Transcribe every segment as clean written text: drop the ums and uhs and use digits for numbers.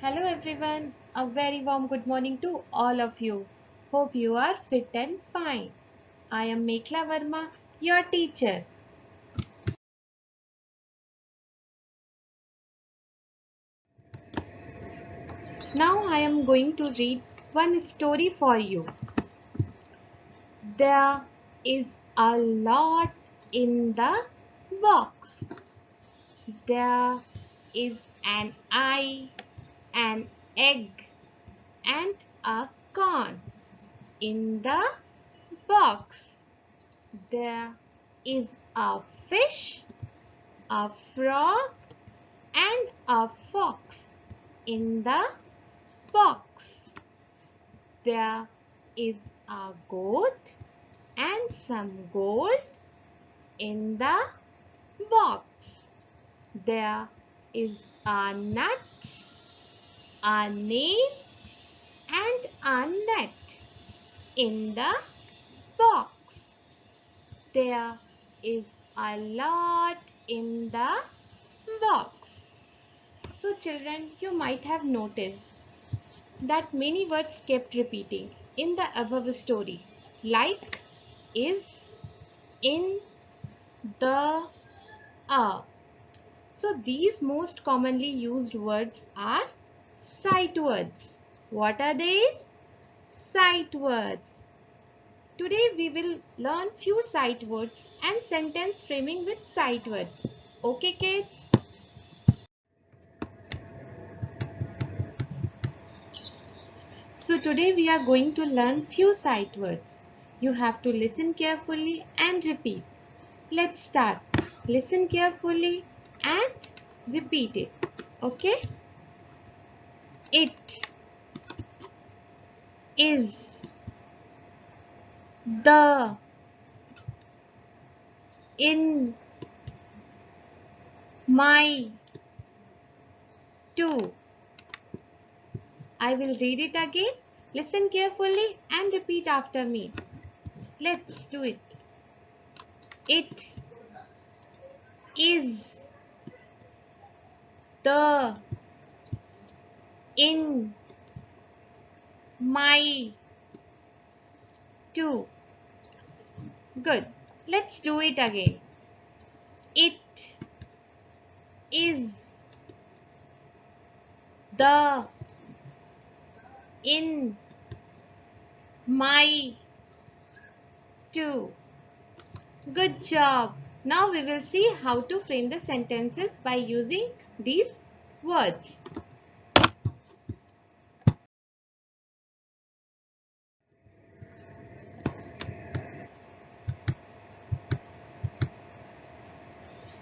Hello everyone, a very warm good morning to all of you. Hope you are fit and fine. I am Mekhla Verma, your teacher. Now I am going to read one story for you. There is a lot in the box. There is an eye, an egg, and a corn in the box. There is a fish, a frog, and a fox in the box. There is a goat and some gold in the box. There is a nut, a nail, and a net in the box. There is a lot in the box. So children, you might have noticed that many words kept repeating in the above story, like, is, in, the, a. So these most commonly used words are sight words. What are these? Sight words. Today we will learn few sight words and sentence framing with sight words. Okay kids? So today we are going to learn few sight words. You have to listen carefully and repeat. Let's start. Listen carefully and repeat it. Okay? It is the in my to. I will read it again. Listen carefully and repeat after me. Let's do it. It is the in my to. Good. Let's do it again. It is the in my to. Good job. Now we will see how to frame the sentences by using these words.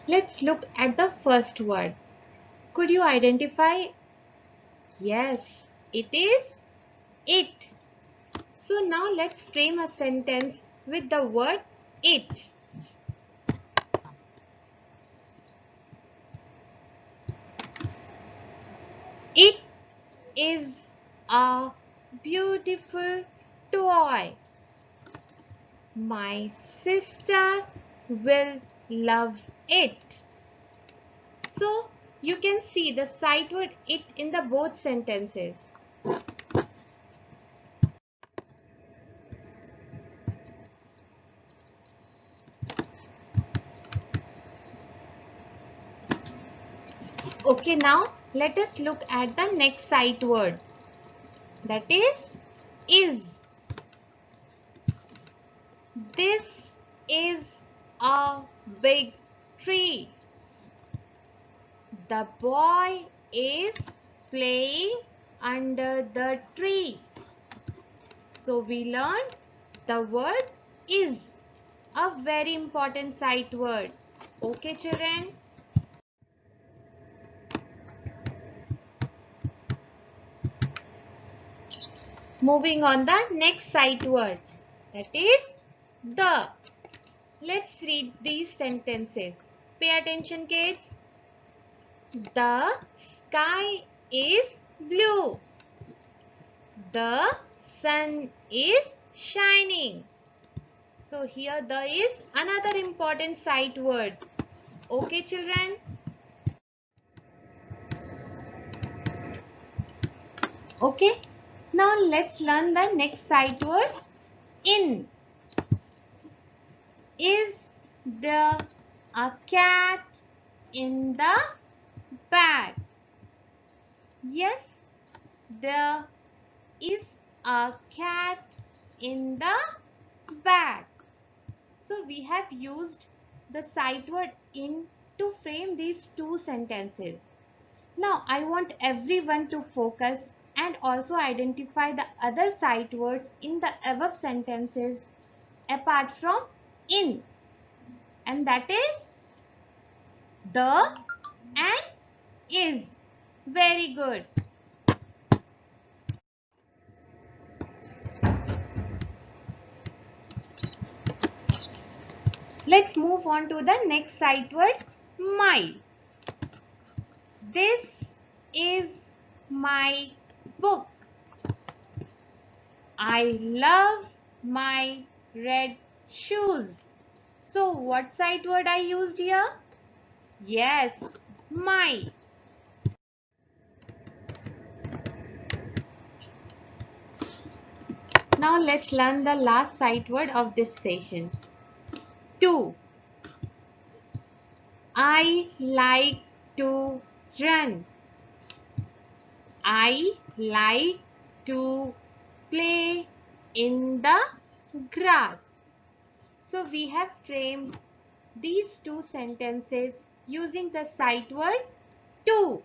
Let's look at the first word. Could you identify? Yes, it is it. So now let's frame a sentence with the word it. It is a beautiful toy. My sister will love it. So you can see the sight word it in the both sentences. Okay, now let us look at the next sight word. That is. This is a big tree. The boy is playing under the tree. So we learned the word is, a very important sight word. Okay children? Moving on the next sight word. That is the. Let's read these sentences. Pay attention kids. The sky is blue. The sun is shining. So here the is another important sight word. Okay children? Okay. Now let's learn the next sight word, in. Is there a cat in the bag? Yes, there is a cat in the bag. So we have used the sight word in to frame these two sentences. Now I want everyone to focus and also identify the other sight words in the above sentences apart from in, and that is the and is. Very good. Let's move on to the next sight word, my. This is my book. I love my red shoes. So what sight word I used here? Yes, my. Now let's learn the last sight word of this session. To. I like to run. I like to play in the grass. So we have framed these two sentences using the sight word to.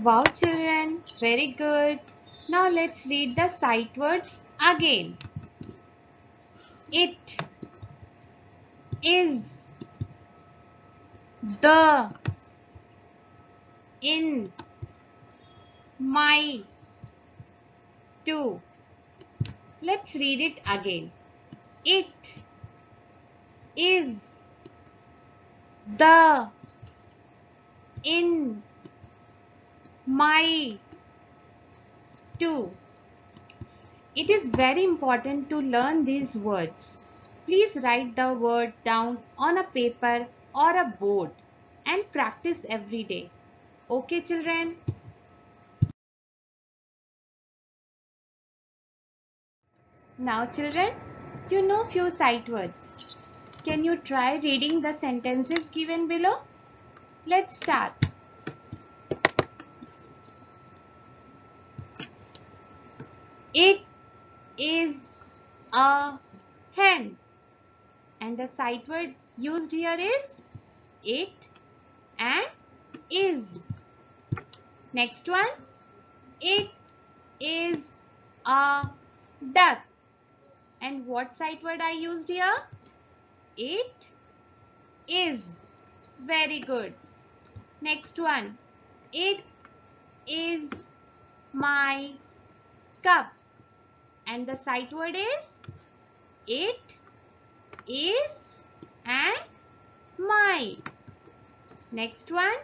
Wow children, very good. Now let's read the sight words again. It is the in my to. Let's read it again. It is the in my to. It is very important to learn these words. Please write the word down on a paper or a board and practice every day. Okay, children? Now, children, you know few sight words. Can you try reading the sentences given below? Let's start. It is a hen. And the sight word used here is it and is. Next one. It is a duck. And what sight word I used here? It is. Very good. Next one. It is my cup. And the sight word is it is and my. Next one.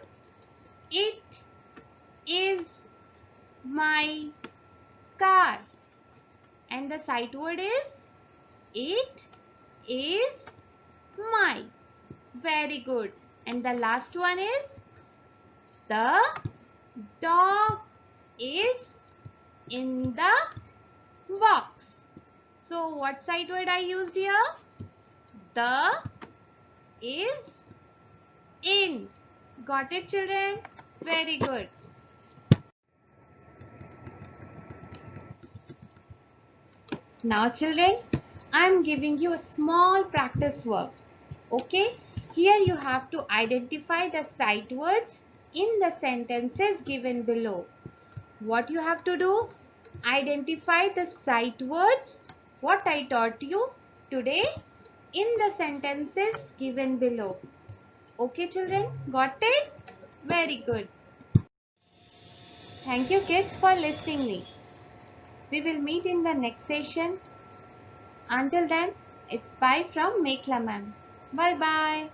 It is my car. And the sight word is it is my. Very good. And the last one is the dog is in the box. So what sight word I used here? The is in. Got it, children? Very good. Now children, I am giving you a small practice work. Okay, here you have to identify the sight words in the sentences given below. What you have to do? Identify the sight words what I taught you today in the sentences given below. Okay children, got it? Very good. Thank you kids for listening me. We will meet in the next session. Until then, it's bye from Mekhla ma'am. Bye bye.